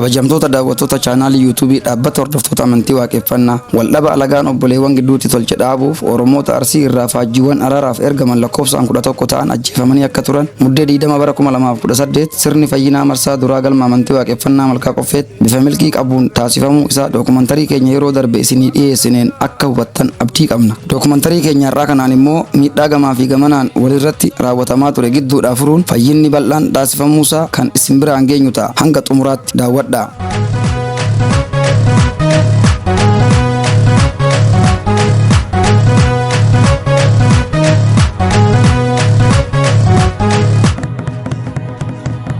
kabajamtoota daawwattoota chaanaalii yuutuubii dhaabbata hordoftoota amantii waaqeffannaa waldhaba alagaan obboleewwan gidduutti tolche dhaabuuf oromoota arsii irraa faajjiiwwan araaraaf ergaman lakkoofsaan 11 ta'an ajjeefamanii akka turan muddee 20 bara 2018 sirni fayyinaa marsaa duraa galma amantii waaqeffannaa malkaa qoffeet bifa milkii qabuun taasifamuu isaa dookumantarii keenya yeroo darbe isinii dhiyeessineen akka hubattan abdii qabna. Dookumantarii keenya irraa kanaan immoo miidhaa gamaa fi gamanaan walirratti raawwatamaa ture gidduudhaa furuun fayyinni bal'aan taasifamuusaa kan isin biraan geenyu ta'a. Hanga xumuraatti daawwadhaa.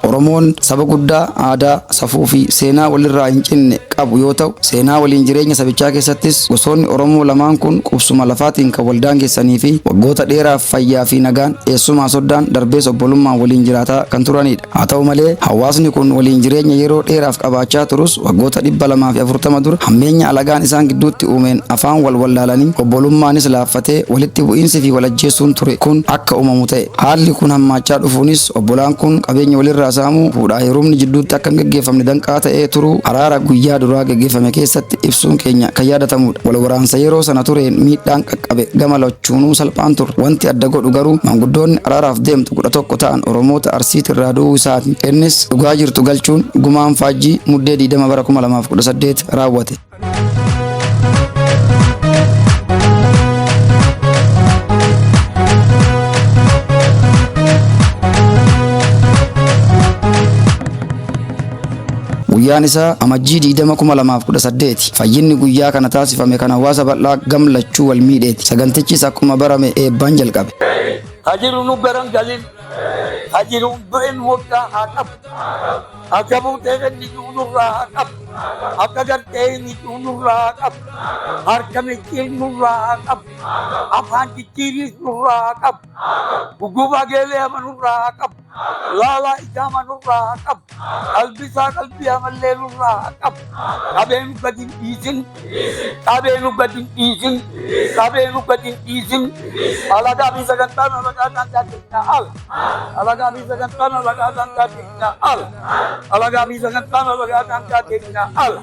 Oromoon saba guddaa aadaa, safuu fi seenaa walirraa hin cinne qabu yoo ta'u, seenaa waliin jireenya sabichaa keessattis gosoonni Oromoo lamaan kun qubsuma lafaatiin kan waldaangeessanii fi waggoota dheeraaf fayyaa fi nagaan eessumaa soddaan darbees obbolummaan waliin jiraataa kan turanidha. Haa ta'u malee hawaasni kun waliin jireenya yeroo dheeraaf qabaachaa turus waggoota 240 dura hammeenya alagaan isaan gidduutti uumeen afaan wal wallaalanii obbolummaanis laaffatee walitti bu'iinsi fi walajjeessuun ture kun akka uumamu ta'e. Haalli kun hammaachaa dhufuunis obbolaan kun qabeenya walirraa saamuu fuudhaa heerumni jidduutti akka hin gaggeeffamne danqaa ta'ee turuu araara guyyaa duraa gaggeeffame keessatti ibsuun keenya kan yaadatamudha. Wal waraansa yeroo sana tureen miidhaan qaqqabe gama lachuunuu salphaan ture. Wanti adda godhu garuu maanguddoonni araaraaf deemtu 11 ta'an Oromoota Arsiitirraa du'uu isaati. Innis dhugaa jirtu galchuun gumaan faajjii muddee 20 bara 2018 raawwate. Guyyaan isaa amajjii 2018 fayyinni guyyaa kana taasifame kan hawaasa bal'aa gamlachuu wal miidheeti. Sagantichis akkuma barame eebbaan jalqabe. Hajiru nu garan galin hajiru du'en waggaa haa qabu akka buutee ganni nurraa haa qabu akka gartee nurraa haa qabu harka micciin nurraa haa qabu afaan jijjiiriis nurraa haa qabu gugubaa geelee ama nurraa haa qabu laalaa ijaama nurraa haa qabu qalbisaa qalbii amallee nurraa haa qabu qabeenu gadi hin dhiisin qabeenu gadi hin dhiisin qabeenu gadi hin dhiisin alagaa fi sagantaan alagaa dandaatee al alagaa fi sagantaan alagaa dandaatee al alagaa fi sagantaan alagaa dandaatee al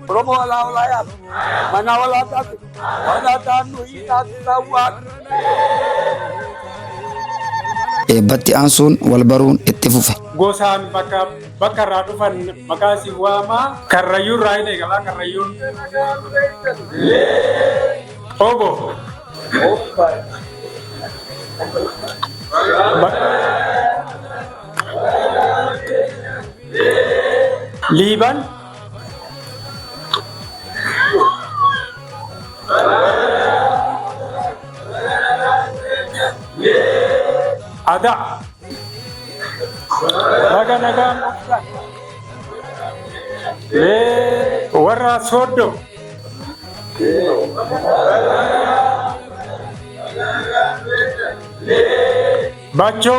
Oromoo alaa olaayaa mana walaa taatu walaa taanu hiikaatu taawwaa. Eebbatti aansuun wal baruun itti fufe. Gosaan bakka irraa dhufan maqaa si waamaa Karrayyuun irraa hin eegalaa Karrayyuun. Obo. Liiban. Ada. Naga warra Sodo. Bacho.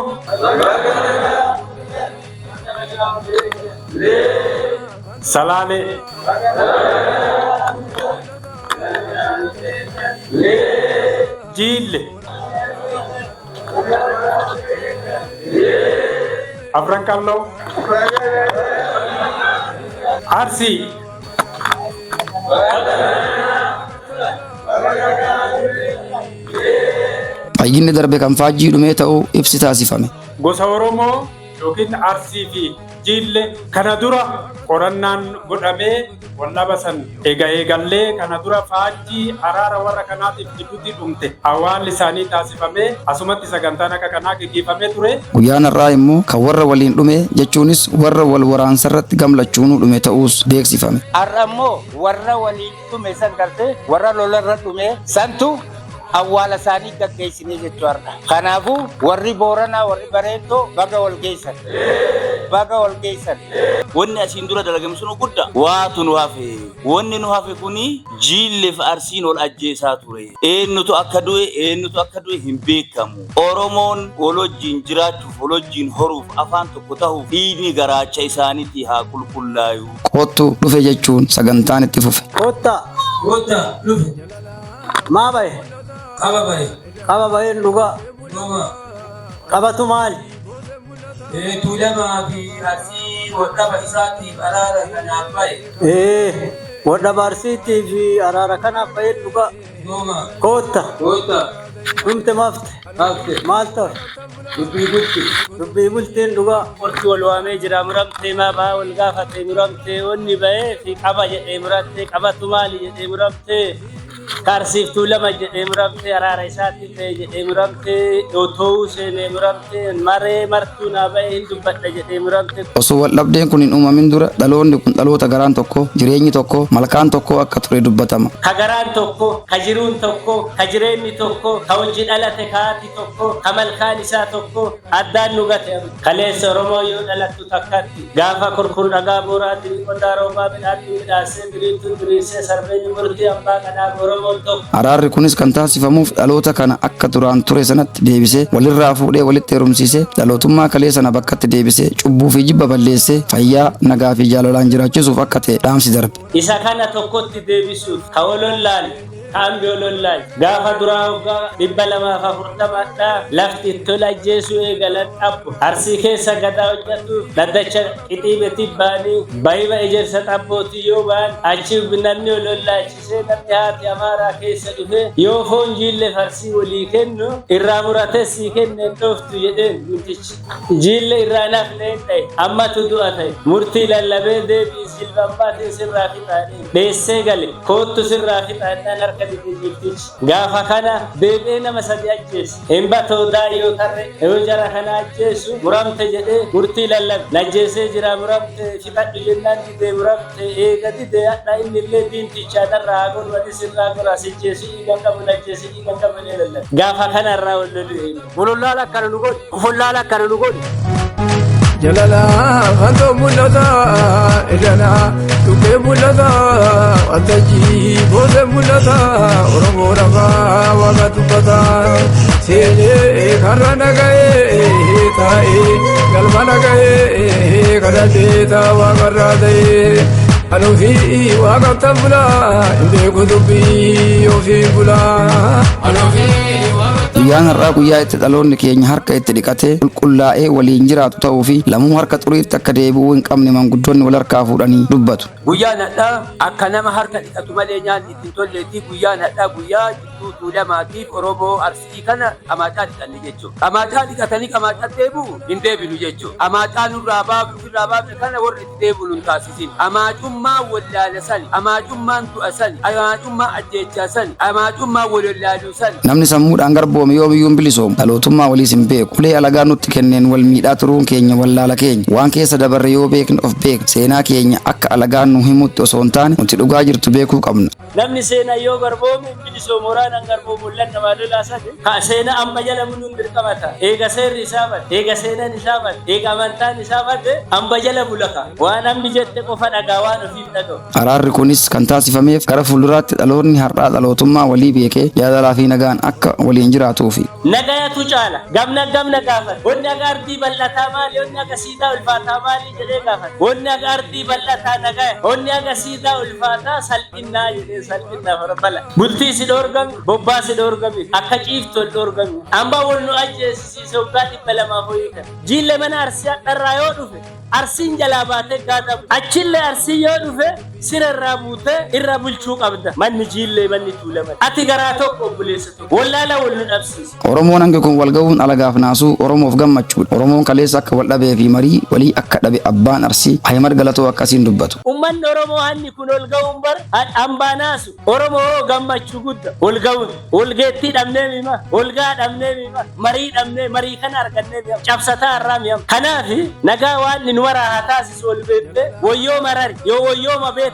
Salale. Jille. Afrankallo. Arsi. Fayyinni darbe kan faajjii dhumee ta'uu ibsi taasifame. Gosa Oromoo yookiin Arsii fi Jille kana dura qorannaan godhamee wallaba san eegallee kana dura faajjii araara warra kanaatiif gidduutti dhumte awwaalli isaanii taasifamee asumatti sagantaan akka kanaa gaggeeffamee ture. Guyyaan irraa immoo kan warra waliin dhume jechuunis warra wal waraansarratti gamlachuun dhume ta'uus beeksifame. Har'a immoo warra waliin dhume san gartee warra lolarra dhume santu awwaala isaanii gaggeessinee jechuudha. Kanaafuu warri Booranaa warri Bareentoo baga wal geessan. Baga wal geessan. Wanni asiin dura dalagame sun guddaa waatu nu hafe. Wanni nu hafe kuni Jilleef Arsiin ol ajjeesaa ture. Eenyutu akka du'e hin beekamu. Oromoon wajjin jiraachuuf wajjin horuuf afaan tokko ta'uuf dhiigni garaacha isaaniitti haa qulqullaayu. Kottu dhufe jechuun sagantaan itti fufe. Kotta dhufe. Maa bahe? Qaba bahe dhugaa. Qabatu maali? Tuulamaa fi Arsii ودب إساتي أرارا كنافي wadda barsiitii fi araara kanaaf fayyadu dhugaa نوما koota كوتا dhumte mafte أفتي maal ta'e دبي بوتي dubbii bultiin dhugaa Orti wal waamee jira muramtee maa ba'aa wal gaafatee muramtee onni ba'ee fi qaba jedhee muramtee qabatu maali jedhee muramtee kaarsiiftuu lama jedhee muramtee araara isaatti ta'e jedhee muramtee otoo seenee muramtee maree martuu naa ba'ee hin dubbadha jedhee muramtee. Osoo wal dhabdeen kun hin uumamin dura dhaloonni kun dhaloota garaan tokko jireenyi tokko malkaan tokko akka ture dubbatama. Ka garaan tokko, ka jiruun tokko, ka jireenyi tokko, ka hojii dhalate kaati tokko, ka malkaan isaa tokko addaan nu gate. Kaleessa Oromoo yoo dhalattu takkatti gaafa kurkur dhagaa booraatiin qonnaa roobaa midhaatti midhaasee biriintuun biriinsee sarbeenyi murtii abbaa qadhaa Oromoon tokko. Araarri kunis kan taasifamuuf dhaloota kana akka duraan ture sanatti deebisee walirraa fuudhee walitti heerumsiisee dhalootummaa kalee sana bakkatti deebisee cubbuu fi jibba balleessee fayyaa nagaa fi jaalalaan jiraachisuuf akka ta'e dhaamsi darbe. Isa kana tokkotti deebisuuf ka olollaan kaambii olollaan gaafa duraa hoggaa 240dha lafti tola ajjeesuu eegalan dhabbo arsii keessa gadaa hojjetuuf daddacha qixiime tibbaanii bayiba ejersa xabbootii yoo ba'an achi namni olollaachisee namni haati amaaraa keessa dhufe yoo foon jiille farsii walii kennu irraa murate sii kenneen dhooftu jedheen mitichi jiille irraa nafneen ta'e ammatu du'a ta'e murtii lallabee deebii silbabbaatiin sirraa fixaadheen dheessee gale koottu sirraa fixaadhaan harka gaafa kana deebi'ee nama sadi ajjeesse hin batoodaa yoo tarre yoo jara kana ajjeessu muramte jedhee murtii lallabe lajjeessee jira muramte fixadhu jennaan didee muramte eega didee hadha inni illee diintichaa darraa haguun wadis irraa goraa sijjeessu dhiigan qabu lajjeessi dhiigan qabu lee lallabe gaafa kana irraa walollaala akkana nu godhi ofollaala akkana nu godhi jalala fanto mulata ejana tuke mulata wataji bose mulata oromo raga waga tupata sele karana gae tae galmana gae kadate ta waga rade anufi waga tambula inde kudubi ofi bula anufi guyyaan har'aa guyyaa itti dhaloonni keenya harka itti dhiqatee qulqullaa'ee waliin jiraatu ta'uu fi lamuu harka xuriitti akka deebi'uu hin qabne manguddoonni wal harkaa fuudhanii dubbatu. Guyyaan hadhaa akka nama harka dhiqatu malee nyaanni ittiin tolleetii guyyaan hadhaa guyyaa jidduu tuulamaatiif Oromoo Arsii kana qamaacaa dhiqanne jechuudha. Qamaacaa dhiqatanii qamaacaa deebi'u hin deebinu jechuudha. Qamaacaa nurraa baafne kana warri itti deebi'u nun taasisin. Qamaacummaa wallaala sani, qamaacummaan du'a sani, qamaacummaa ajjeechaa sani, qamaacummaa walolaaluu sani. Namni sammuudhaan garboome yoo biyyuun bilisoomu dhalootummaa waliis hin beeku. Ulee alagaa nutti kenneen wal miidhaa turuun keenya wallaala keenya waan keessa dabarre yoo beekne of beekna seenaa keenya akka alagaan nu himutti osoo hin taane nuti dhugaa jirtu beekuu qabna. Namni seenaa yoo garboome bilisoomu waraanaan garboomu lan namaa lolaa sadi ka seenaa amma jala munuun dirqamata eega seerri isaa bade eega seenaan isaa bade eega amantaan isaa bade amma jala bulaka waan namni jette qofa dhagaa waan ofiif dhaga'u. Araarri kunis kan taasifameef gara fuulduraatti dhaloonni har'aa dhalootummaa walii beekee jaalalaa fi nagaan akka waliin jiraatuufi. Nagayatu caala gamna gaafata wanni akka ardii bal'ataa maali wanni akka siidaa ulfaataa maali jedhee gaafata wanni akka ardii bal'ataa nagaya wanni akka siidaa ulfaataa salphinnaa jedhee salphinnaa farbala bultii si dhoorgami bobbaa si dhoorgami akka ciiftu ol dhoorgami hambaa wal nu ajjeesisiise waggaa 200 ho'ii kan jiille mana arsii hadharraa yoo dhufe arsiin jalaa baatee gaatamu achillee arsii yoo dhufe sira irraa buutee irra bulchuu qabda manni jiillee manni tuulaman ati garaa tokko obboleessa tokko wallaala wal nu dhabsiisa. Oromoon hangi kun wal ga'uun alagaaf naasuu Oromoof gammachuudha. Oromoon kaleessa akka wal dhabee fi marii walii akka dhabe abbaan Arsii Ahimad Galatoo akkasiin dubbatu. Uummanni Oromoo hanni kun ol ga'uun bar hambaa naasu Oromoo gammachuu gudda ol ga'uun ol geettii dhabnee mima ol gaa dhabnee mima marii dhabnee marii kana argannee mima cabsataa irraa mima kanaaf nagaa waan nu waraa haa taasisu ol beekte wayyoo marari yoo wayyoo mabee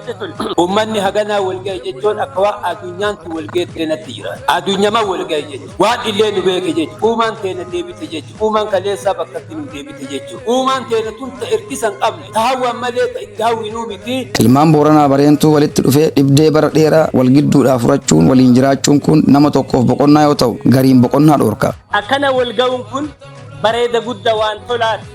ummanni haganaa walga'e jechuun akka waan addunyaantu walgeettee natti jira. Addunyamaa walga'e jechuudha. Waan illee nu beeke jechuudha. Uumaan teena deebite jechuudha. Uumaan kaleessaa bakkatti nu deebite jechuudha. Uumaan teena tun irkisa hin qabne. Tahawwaan malee itti hawwinuu miti. Ilmaan Booranaa Bareentuu walitti dhufee dhibdee bara dheeraa wal gidduudhaa furachuun waliin jiraachuun kun nama tokkoof boqonnaa yoo ta'u gariin boqonnaa dhoorka. Akkana wal ga'uun kun bareeda guddaa waan tolaati.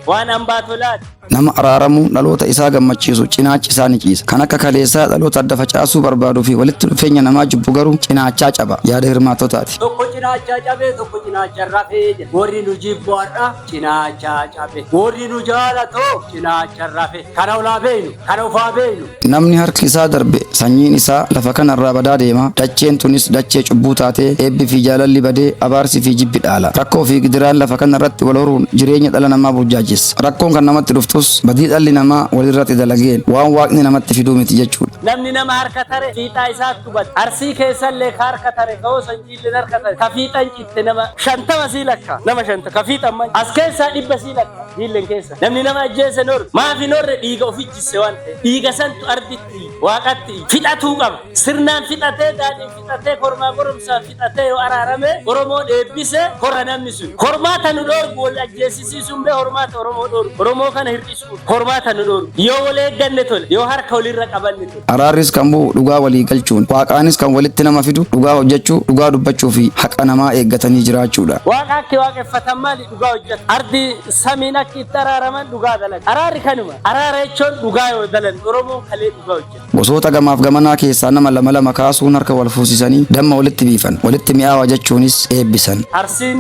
Waan hambaa tolaati. nama araaramu dhaloota isaa gammachiisu cinaachi isaa ni ciisa kan akka kaleessaa dhaloota adda facaasuu barbaaduu fi walitti dhufeenya namaa jibbu garuu cinaachaa caba yaada hirmaattotaati. Tokko cinaachaa cabe tokko cinaacha rafee jedha. Warri nu jibboodha cinaachaa cabe. Warri nu jaalatoo cinaacha rafee. Kana ulaa beeynu kana ufaa beeynu. Namni harki isaa darbe sanyiin isaa lafa kanarraa badaa deema dacheen tunis dachee cubbuu taatee eebbi fi jaalalli badee abaarsi fi jibbi dhaala rakkoo fi gidiraan lafa kanarratti wal horuun jireenya dhala namaa burjaajessa rakkoon kan namatti dhuftus badii dhalli namaa walirratti dalageen waan waaqni namatti fiduu miti jechuudha. Namni nama harka tare fiixaa isaatti hubata. Arsii keessallee ka harka tare ka'oo sanjiillee harka tare ka fiixan citte nama 50 sii lakka nama 50 ka fiixan man as keessaa 100 sii lakka jiilleen keessa namni nama ajjeese nor maafi norre dhiiga ofichisse waan ta'e dhiiga santu arditti waaqatti fixatuu qaba sirnaan fixatee daadhiin fixatee kormaa goromsaa fixatee yoo araarame Oromoon eebbise korra namni sun kormaata nu dhoorgu wal ajjeesisiisuun bee hormaata Oromoo dhoorgu Oromoo kana hir'isuun hormaata nu dhoorgu yoo wal eegganne tole yoo harka walirra qabanne tole. Araarris kan bu'u dhugaa walii galchuun waaqaanis kan walitti nama fidu dhugaa hojjechuu dhugaa dubbachuu fi haqa namaa eeggatanii jiraachuudha. Waaqa akka waaqeffatan maali dhugaa hojjetu ardi samiin akka itti araaraman dhugaa dalaga araarri kanuma araara jechuun dhugaa yoo dalan Oromoon kalee dhugaa hojjetu. Gosoota gamaaf gamanaa keessaa nama lama kaasuun harka wal fuusisanii damma walitti biifan walitti mi'aawa jechuunis eebbisan. Arsiin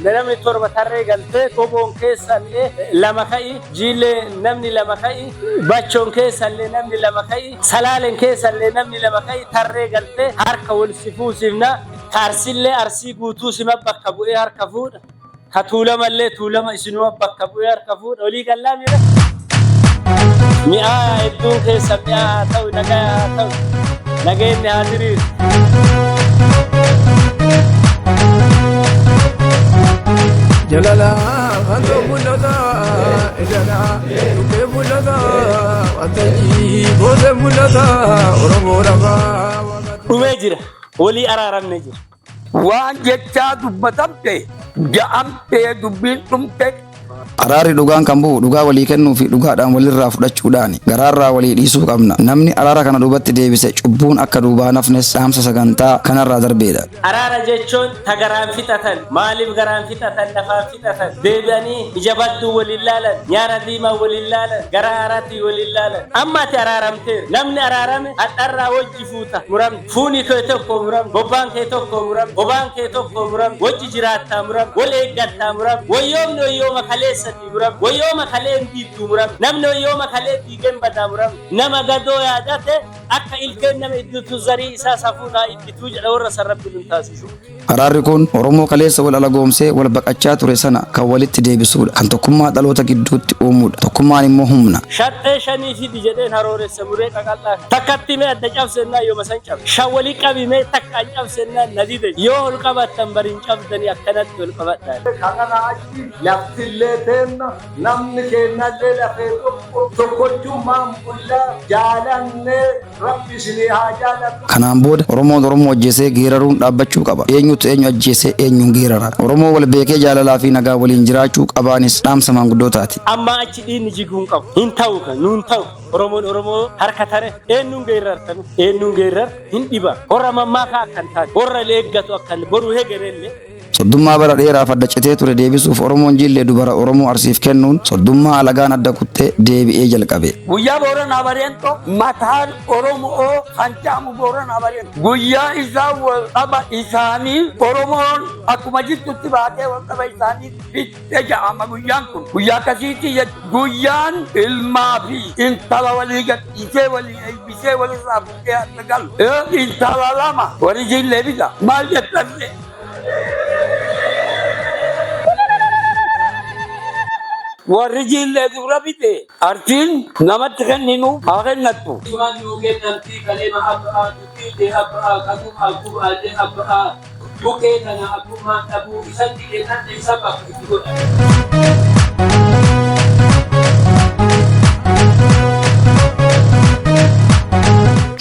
namni torba tarree galtee qoboon keessallee lama ka'i jiillee namni lama ka'i bachoon keessallee namni lama ka'i salaalen keessallee namni lama ka'i tarree galtee harka wal si fuusifna ka arsillee arsii guutuu sima bakka bu'ee harka fuudha ka tuulamallee tuulama isinuma bakka bu'ee harka fuudha olii gallaa mira. Mi'aa hedduun keessa mi'aa haa ta'u nagaa haa ta'u nageenyi haa diriiru. Jalala kanto mulata ejana tuke mulata wataji bose mulata oromo raba. Dhumee jira walii araaramne jira. Waan jechaa dubbatamte ja'amtee dubbiin dhumte. Araarri dhugaan kan bu'u dhugaa walii kennuu fi dhugaadhaan walirraa fudhachuudhaani garaarraa walii dhiisuu qabna namni araara kana duubatti deebise cubbuun akka duubaa nafnes dhaamsa sagantaa kanarraa darbeedha. Araara jechuun ta garaan fixatan maaliif garaan fixatan lafaan fixatan deebi'anii ija badduu waliin laalan nyaara diimaa waliin laalan gara haaraatti waliin laalan amma ati araaramteera namni araarame hadharraa wajji fuuta muramne fuuni kee tokko muramne bobbaan kee tokko muramne bobaan kee tokko muramne wajji jiraattaa muramne wal eeggattaa muramne wayyoomni wayyooma kaleessa wayyooma kaleen diiddu muram namni wayyooma kalee diigen badaa muram nama gadoo yaadate akka ilkeen nama idditu zarii isaa safuudhaa iddituu jedha warra sarrabbi nun taasisu. Araarri kun Oromoo kaleessa wal alagoomsee wal baqachaa ture sana kan walitti deebisuudha kan tokkummaa dhaloota gidduutti uumuudha tokkummaan immoo humna. Shaxxee shanii fidi jedheen harooressa muree qaqal'aa takkatti mee adda cabsennaa yoo masan cabe shan walii qabimee takka an cabsennaa nadide yoo ol qabattan bariin cabdanii akkanatti ol qabadhaan. Kanana achi laftillee teenna namni keenyallee lafee tokkochummaan bullaa jaalannee rabbi isinii haa jaalatu. Kanaan booda Oromoon Oromoo ajjeesee geeraruun dhaabbachuu qaba. Eenyutu eenyu ajjeesee eenyuun geerara. Oromoo wal beekee jaalalaa fi nagaa waliin jiraachuu qabaanis dhaamsa maanguddootaati. Amma achi dhiinni jiguun qabu. Hin ta'u kan nuun ta'u. Oromoon Oromoo harka tare eenyuun geerartan eenyuun geerar hin dhiba. Warra mammaakaa akkan taate warra eeggatu akkan boruu hegerellee. Soddummaa bara dheeraaf adda citee ture deebisuuf Oromoon jillee dubara Oromoo Arsiif kennuun soddummaa alagaan adda kuttee deebi'ee jalqabe. Guyyaa Booranaa Bareentoo mataan Oromoo kan jaamu Booranaa Bareentoo guyyaa isaa wal dhaba isaanii Oromoon akkuma jirtutti baatee wal dhaba isaanii fittee ja'ama guyyaan kun guyyaa akkasiitti guyyaan ilmaa fi intala walii gadhiisee walii eebbisee walirraa fuudhee adda galu intala lama walii jillee bita maal jettanne. Warri jillee dura bite artiin namatti kenninu haa kennattu. Waan yoo kennamtii kalema abbaa dubbee abbaa kanuma abbaa allee abbaa bukkee kana abbummaan dhabuu isatti kennan isa bakka itti godhama.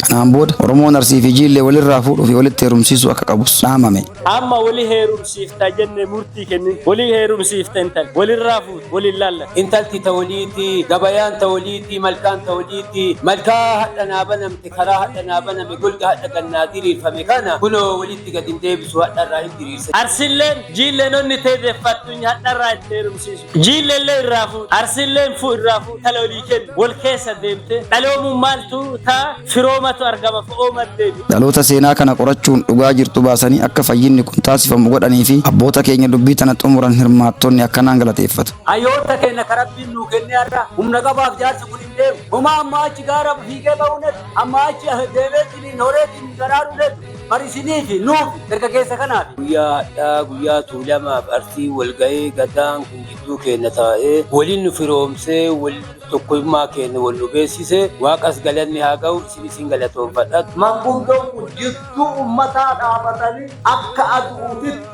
Kanaan Kanaan booda Oromoon Arsii fi Jiillee walirraa fuudhuu fi walitti heerumsiisuu akka qabus dhaamame. Amma wali heerumsiifta jenne murtii kennin. Wali heerumsiifta intal. Walirraa fuudh walin laalla. intalti tawliiti gabayaan tawliiti malkaan tawliiti malkaa hadhanaa banamte karaa hadhanaa baname golga hadha gannaa diriirfame kana kunoo walitti gad hin deebisu hadharraa hin diriirse. Arsilleen jiilleen onni teedeeffattuun hadharraa itti heerumsiisu. Jiilleellee irraa fuudh. Arsilleen irraa fuudh tala olii kennu. Wal keessa deemte dhaloomuun maaltu taa firoomatu argama fo'oomat deebi. Dhaloota seenaa kana qorachuun dhugaa jirtu baasanii akka fayyinni kun taasifamu godhanii fi abboota keenya dubbii tana xumuran hirmaattonni akkanaan galateeffatu. Ayyoota keenya karabbiin nuu kennee har'a humna qabaaf jaarsi kun hin deemu. Huma amma achi gaara fiigee ba'uunet amma achi deebeetiin horeetiin garaaruunet marisinii fi nuufi dargaggeessa kanaaf. Guyyaa hadhaa guyyaa tuulamaaf arsii walga'ee gadaan kun jidduu keenya taa'ee waliin nu firoomsee wal tokkummaa keenya wal nu beeksisee waaqas galanni haa ga'u isin galatoonfadha. Manguddoon kun jidduu ummataa dhaabatanii akka aduutitti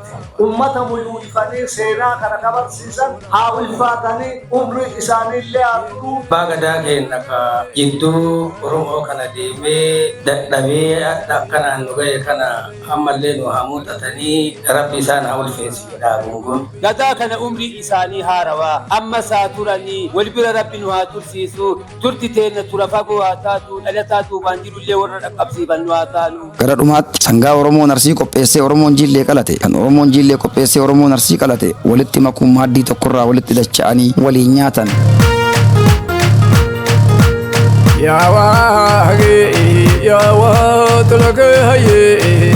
ummata mul'ifanii seenaa kana dabarsiisan haa ulfaatanii umrii isaaniillee haa turuu. Abbaa gadaa keenya ka jidduu Oromoo kana deemee dadhabee akkanaan nu ga'e kana ammallee nu haa mul'atanii rabbi isaan haa ulfeessu jedhaa gungun. Gadaa kana umrii isaanii haarawaa amma isaa turanii wal bira rabbi nu haa tursiisu turti teenya tura fagoo haa taatu dhalataa duubaan jirullee warra dhaqqabsiifan nu haa taanu. Gara dhumaatti sangaa Oromoon Arsii qopheessee Oromoon Jiillee qalate kan Oromoon Jiillee qopheessee Oromoon Arsii qalate walitti makuun maaddii tokkorraa walitti dacha'anii waliin nyaatan. yaa waa tolakee hayyee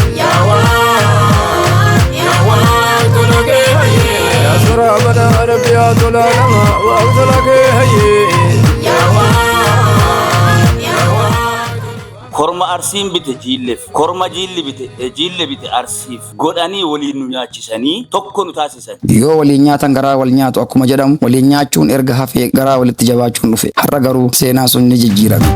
yaa soraa bada rabbiyaa tolaa nama waa tolakee hayyee. Korma Arsiin bite Jiilleef, korma Jiille bite Arsiif godhanii waliin nu nyaachisanii tokko nu taasisan. Yoo waliin nyaatan garaa wal nyaatu akkuma jedhamu waliin nyaachuun erga hafee garaa walitti jabaachuun dhufe har'a garuu seenaa sun ni jijjiirame.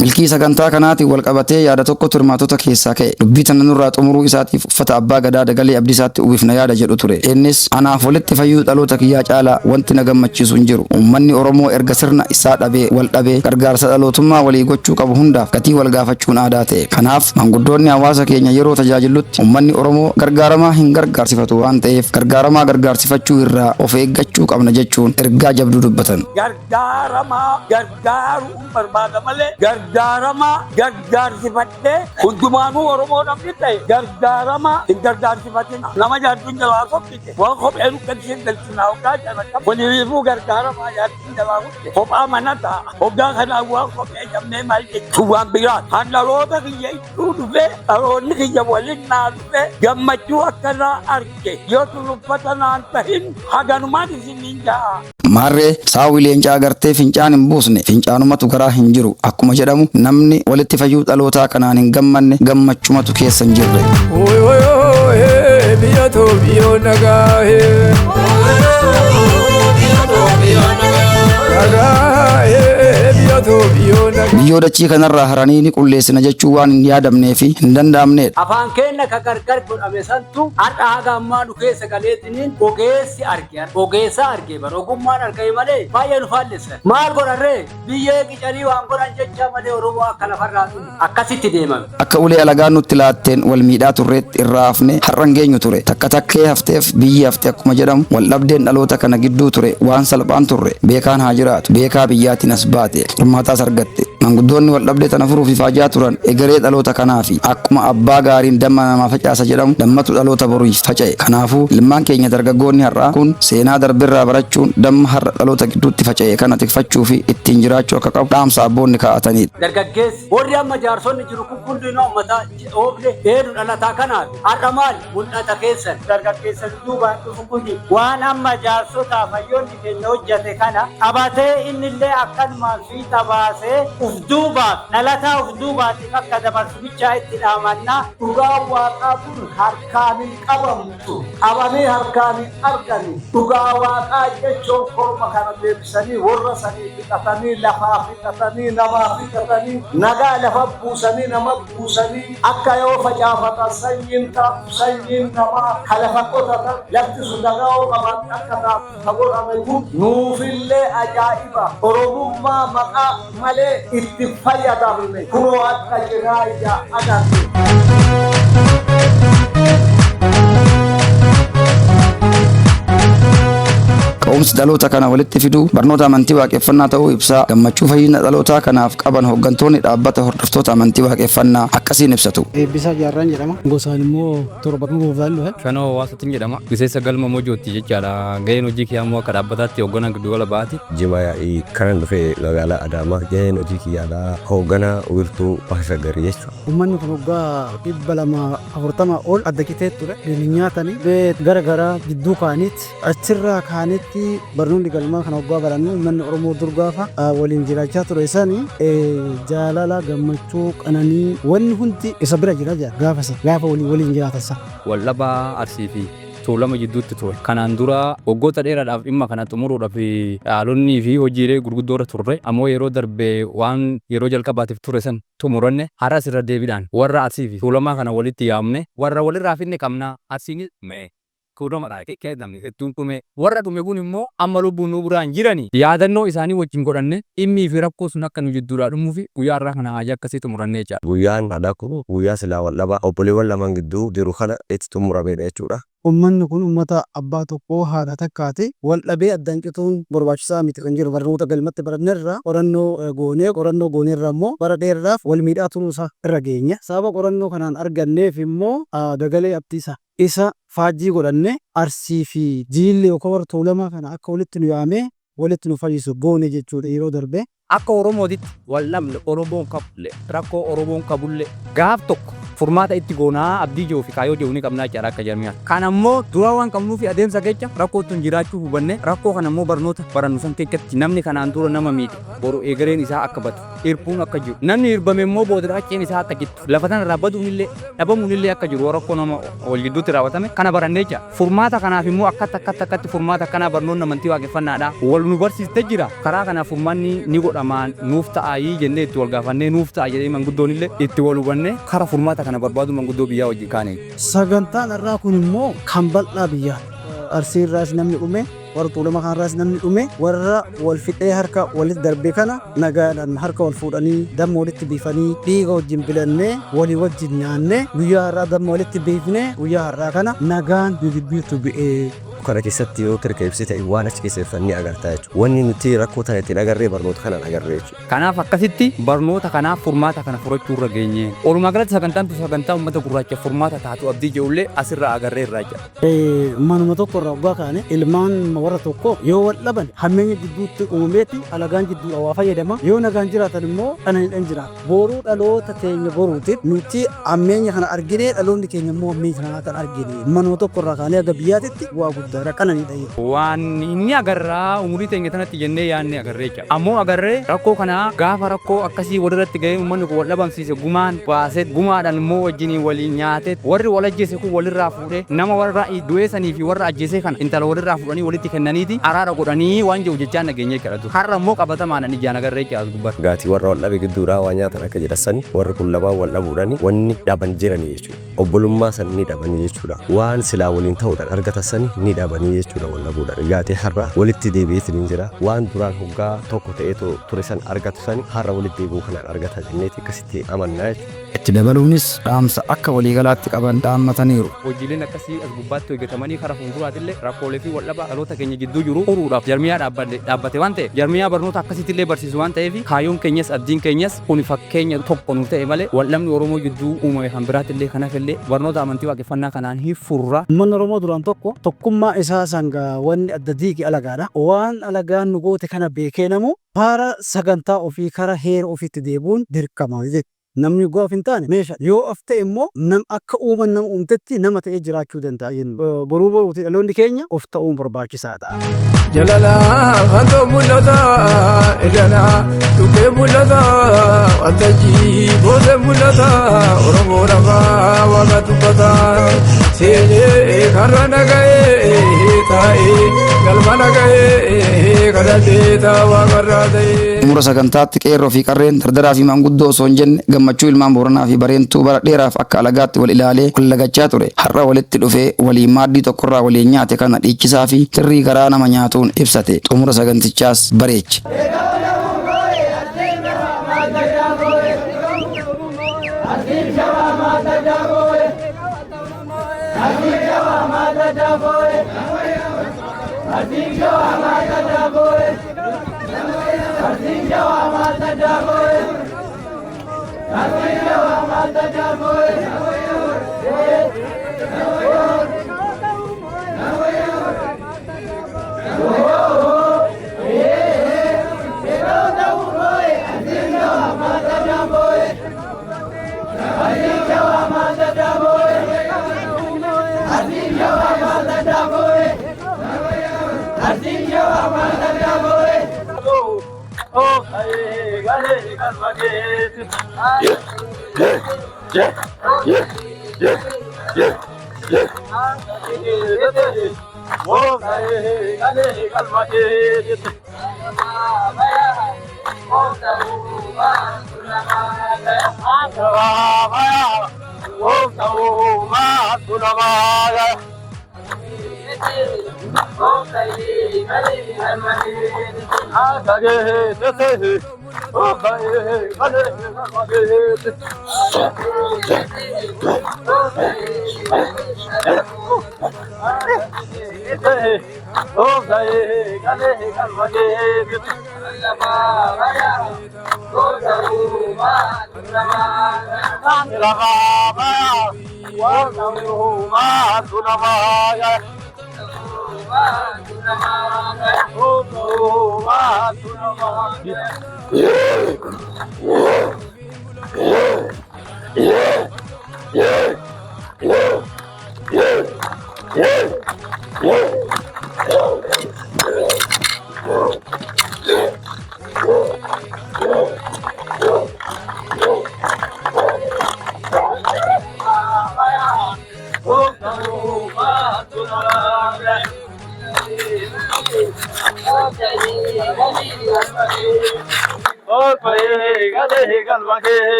Milkii sagantaa kanaatiin wal qabatee yaada tokko hirmaatota keessaa ka'e dubbii tana nurraa xumuruu isaatiif uffata abbaa gadaa dagalee abdiisaatti uwwifna yaada jedhu ture. Innis anaaf walitti fayyuu dhaloota kiyyaa caalaa wanti na gammachiisu hin jiru. Uummanni Oromoo erga sirna isaa dhabee wal dhabee gargaarsa dhalootummaa walii gochuu qabu hundaaf gatii wal gaafachuun aadaa ta'e. Kanaaf manguddoonni hawaasa keenya yeroo tajaajilutti uummanni Oromoo gargaaramaa hin gargaarsifatu waan ta'eef gargaaramaa gargaarsifachuu irraa of eeggachuu qabna jechuun ergaa jabduu dubbatan. Gargaaramaa gargaaruun barbaada malee gargaarsifadhee hundumaanuu Oromoo namni ta'e gargaaramaa hin gargaarsifatin nama jaartuun jalaa sokkite waan kophee nuqqabsiin galchinaa hoggaa jalakka waliifuu gargaaramaa jaartuun jalaa kutte kophaa mana ta'a hoggaa kanaan waan kophee jabnee maal jechuun waan biraan han dhaloota kiyya idduu dhufe dhaloonni kiyya waliin naa dhufe gammachuu akkanaa arge yoo turuffata naan tahin haganumaan isiniin ja'a. Maarree saawwi leencaa agartee fincaan hin buusne fincaanumatu garaa hin jiru akkuma jedhamu namni walitti fayyuu dhalootaa kanaan hin gammanne gammachumatu keessa hin jirre. Biyya too biyyoo nagaa biyyoo dachii kanarraa haranii ni qulleessina jechuu waan hin yaadamnee fi hin danda'amnedha. Afaan keenya ka gargar godhame santu har'a haga ammaa nu keessa galeetiniin ogeessa arge bara ogummaan argame malee baay'ee nu faallessan. Maal godharree biyyee qicanii waan godhan jecha malee Oromoo akka lafarraa tuni akkasitti deemame. Akka ulee alagaan nutti laatteen wal miidhaa turreetti irraa hafne har'an geenyu ture. Takka takkee hafteef biyyi hafte akkuma jedhamu wal dhabdeen dhaloota kana gidduu ture waan salphaan turre beekaan haa jiraatu beekaa biyyaatiin as baate hirmaataas argatte. Manguddoonni wal dhabdee tana furuuf ifaajaa turan egeree dhaloota kanaa fi akkuma abbaa gaariin damma namaa facaasa jedhamu dammatu dhaloota boruuf faca'e. Kanaafuu ilmaan keenya dargaggoonni har'aa kun seenaa darbirraa barachuun damma har'a dhaloota gidduutti faca'e kana tikfachuu fi ittiin jiraachuu akka qabu dhaamsa abboonni kaa'atanidha. Dargaggeessi warri amma jaarsonni jiru kun hundinuu ummata oofne heeru dhalataa kanaaf har'a maal mul'ata keessan dargaggeessan duubaan dhufu kuni waan amma jaarsotaa fayyoonni keenya hojjate kana qabatee innillee akkanumaan fiixa baasee uf ufduubaaf dhalataa ufduubaatiif akka dabarsu bichaa itti dhaamanna. Dhugaa waaqaa kun harkaan hin qabamtu, qabamee harkaan hin argani. Dhugaa waaqaa jechuun korma kana deebisanii warra sanii fixatanii lafaa fixatanii namaa fixatanii nagaa lafa buusanii nama buusanii akka yoo facaafatan sanyiin taatu sanyiin namaa ka lafa qotatan lafti sun nagaa oo qaban akka taatu ta'uudhaan kun nuufillee ajaa'iba. Oromummaa maqaa malee itti fayyadamne kunoo akka jiraa ija agarre. Ka'umsi dhaloota kana walitti fiduu barnoota amantii waaqeffannaa ta'uu ibsaa. Gammachuu fayyina dhaloota kanaaf qaban hooggantoonni dhaabbata hordoftoota amantii waaqeffannaa akkasiin ibsatu. Eebbisaa Jaarraan jedhama. Gosaan immoo torba kan gooftaan dhufe. Shanoo Hawaasatiin jedhama. Biseessa galma Mojooti jechaadha. Gaheen hojii kiyyaa immoo akka dhaabbataatti hoogganaa giddugala ba'aati. Jima yaa'ii kanan dhufe magaalaa Adaamaa. Gaheen hojii kiyyaadhaa hoogganaa wiirtuu Baasa Garii jechuudha. Uummanni kun waggaa 240 ol adda kitee ture. Nyaatanii beet gara garaa gidduu kaanitti achirraa kaanitti barnoonni galmaa kana waggaa barannu uummanni Oromoo durgaafa waliin jiraachaa ture isaanii jaalala gammachuu qananii wanni hundi isa bira jira gaafa waliin jiraatasa. Waldhabaa Arsii fi Tuulama jidduutti ture. Kanaan dura waggoota dheeraadhaaf dhimma kana xumuruudhaaf haalonnii fi hojiilee gurguddoo irra turre ammoo yeroo darbee waan yeroo jalqabaatiif ture san xumuranne haras irra deebiidhaan warra Arsii fi Tuulamaa kana walitti yaamne warra walirraa finne qabnaa Arsiin mee Kudama keedamni hedduun dhume warra dhume kun immoo amma lubbuun nu biraan jiranii yaadannoo isaanii wajjin godhanne dhimmii fi rakkoo sun akka nu jidduudhaa dhumuu fi guyyaa irraa kana hajaa akkasii xumurannee jira. Guyyaan aadaa kun guyyaa silaa waldhabaa obboleewwan lamaan gidduu jiru kana itti xumuramedha jechuudha. Uummanni kun uummata abbaa tokkoo haadha takkaati wal dhabee addaan qixuun barbaachisaa miti kan jiru barnoota galmatti baranneerra qorannoo gooneerra immoo bara dheeraaf wal miidhaa turuusaa irra geenya. Sababa qorannoo kanaan arganneef immoo dagalee abdiisa isa faajjii godhanne Arsii fi Jiillee yookaan warra Tuulamaa kana akka walitti nu yaamee walitti nu fayyisu goone jechuudha yeroo darbe. Akka Oromootitti wal dhabne Oromoon qabulle rakkoo Oromoon qabulle gaaf tokko furmaata itti goonaa abdii jiru fi kaayoo jiru ni qabnaa jira akka jarmiyaa. Kan ammoo dura waan qabnuu fi adeemsa keessa rakkoo tun jiraachuu hubanne rakkoo kana ammoo barnoota barannu san keessatti namni kanaan dura nama miidhe boru eegareen isaa akka batu hirpuun akka jiru namni hirbame immoo booda rakkeen isaa akka jittu lafa tana irraa baduunillee dhabamuunillee akka jiru rakkoo nama wal gidduutti raawwatame kana barannee jira. Furmaata kanaaf immoo akkatti furmaata kana barnoonni amantii waaqeffannaadha wal nu barsiiste jira. Karaa kanaaf furmaanni ni godhamaan nuuf ta'aayii jennee itti wal gaafannee nuuf ta'a jedhee manguddoonillee itti wal hubanne karaa furmaata kana barbaadu manguddoo biyyaa wajjin kaane. Sagantaan irraa kun immoo kan bal'aa biyyaa Arsii irraas namni dhume warra Tuulamaa kanarraas namni dhume warra wal fixee harka walitti darbee kana nagaadhaan harka wal fuudhanii damma walitti biifanii dhiiga wajjin bilannee walii wajjin nyaannee guyyaa har'aa damma walitti biifnee guyyaa har'aa kana nagaan bibbiitu bi'ee. Kana keessatti yoo kirkeebsi ta'e waan achi keessatti agartaa jechuudha. Wanni nuti rakkoo tana ittiin agarree barnoota kanaan agarree jechuudha. Kanaaf akkasitti barnoota kanaaf furmaata kana furachuu irra geenye. Walumaa galatti sagantaan uummata gurraacha furmaata taatu abdii jedhullee asirraa agarree irraa jira. Manuma tokko irraa waggaa kaane ilmaan warra tokko yoo wal dhaban hammeenya gidduutti uumameeti alagaan gidduudha waa fayyadama. Yoo nagaan jiraatan immoo dhananiidhaan jiraata. Boruu dhaloota keenya boruutiif nuti hammeenya kana arginee dhaloonni keenya immoo hammeenya kana kan argine. Manuma tokko irraa kaanee aga biyyaatitti waa guddaa. Waan inni agarraa umurii teenya tanatti jennee yaadne agarree jira. Ammoo agarree rakkoo kanaa gaafa rakkoo akkasii walirratti gahee uummanni kun wal dhabamsiise gumaan baasee gumaadhaan immoo wajjin waliin nyaatee warri wal ajjeese kun walirraa fuudhee nama warra du'eessanii fi warra ajjeesee kana intala walirraa fuudhanii walitti kennaniiti araara godhanii waan jiru jechaan nageenyee kadhatu. Har'a immoo qabatamaan ijaan agarree jira as gubbatti. Gaatii warra wal dhabe gidduudhaa waan nyaatan akka jedhasanii warri kun lamaan wal dhabuudhaan wanni dhaban jiranii jechuudha. Obbolummaa san ni dhabanii jechuudha. Waan silaa waliin ta'uudhaan argatasanii ni dhabanii jechuudha wal dhabuudhaan. Gaatii har'a walitti deebi'eetiin jira. Waan duraan hoggaa tokko ta'ee ture san argatu sani har'a walitti deebi'uu kanaan argata jenneeti akkasitti amannaa jechuudha. Itti dabaluunis dhaamsa akka waliigalaatti qaban dhaammataniiru. Hojiileen akkasii as gubbaatti hojjetamanii karaa fuulduraatillee rakkoolee fi waldhabaa dhaloota keenya gidduu jiru furuudhaaf jarmiyaa dhaabbate waan ta'eef jarmiyaa barnoota akkasiitillee barsiisu waan ta'eef kaayyoon keenyas abdiin keenyas kun fakkeenya tokko nuuf ta'e malee waldhabni Oromoo gidduu uumame kan biraatillee kanaafillee barnoota amantii waaqeffannaa kanaan furra. Uummanni Oromoo duraan tokkummaa isaa sangaa wanni adda diigi alagaadha. Waan alagaan nu goote kana beekee namu para sagantaa ofii kara heera ofiitti deebuun dirqama. namni goof hin taane meesha yoo afte immoo nam akka uuman nama uumtetti nama ta'ee jiraachuu danda'a jennu boruu boruuti dhaloonni keenya of ta'uun barbaachisaadha. jalala hanto mul'ata idana tuqee mul'ata waltajjii boose mul'ata oromoo rafaa waaqa dubbata seenee karra nagahee taa'ee galma nagahee kadhatee taawaa karraa ta'ee. Umura sagantaatti qeerroo fi qarreen dardaraa fi maanguddoo osoo hin jenne gammachuu ilmaan Booranaa fi bareentuu bara dheeraaf akka alagaatti wal ilaalee wal lagachaa ture. Har'a walitti dhufee waliin maaddii tokkorraa waliin nyaate kana dhiichisaa fi tirrii garaa nama nyaatuun ibsate. Xumura sagantichaas bareeche.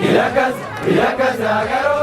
Ilakas, ilakas, agaro.